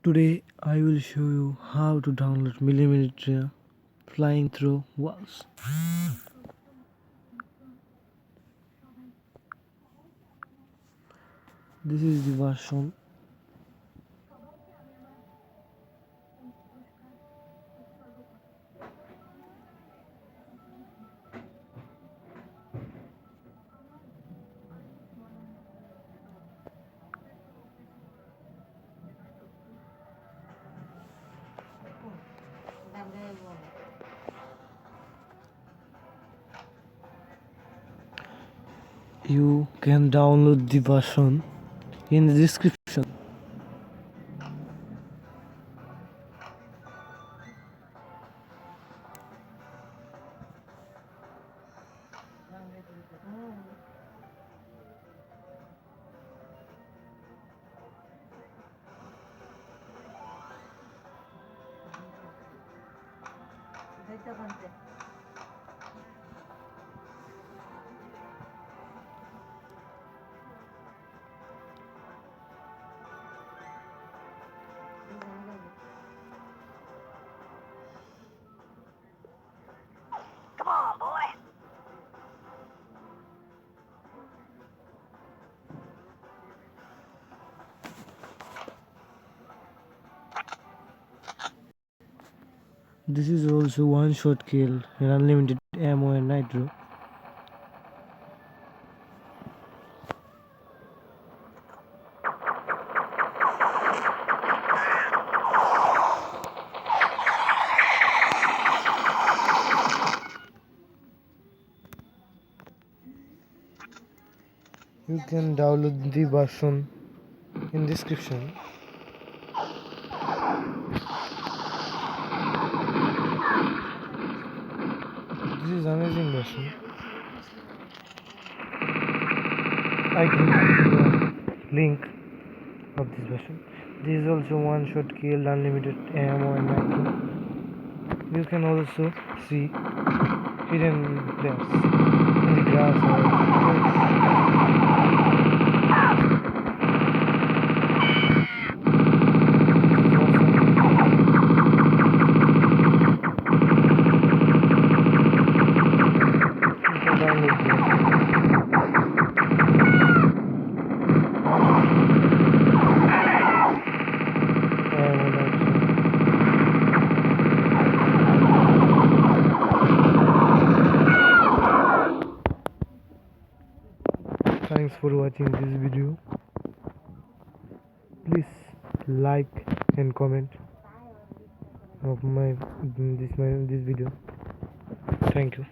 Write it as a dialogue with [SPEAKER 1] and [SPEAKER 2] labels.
[SPEAKER 1] Today I will show you how to download militia flying through walls. This is the version. You can download the version in the description. This is also one shot kill and unlimited ammo and nitro. You can download the version in description. This is amazing version. I give you a link of this version. This is also one shot kill, unlimited ammo and nitro. You can also see hidden players in the grass or you can download this. Thanks for watching this video. Please like and comment of this video. Thank you.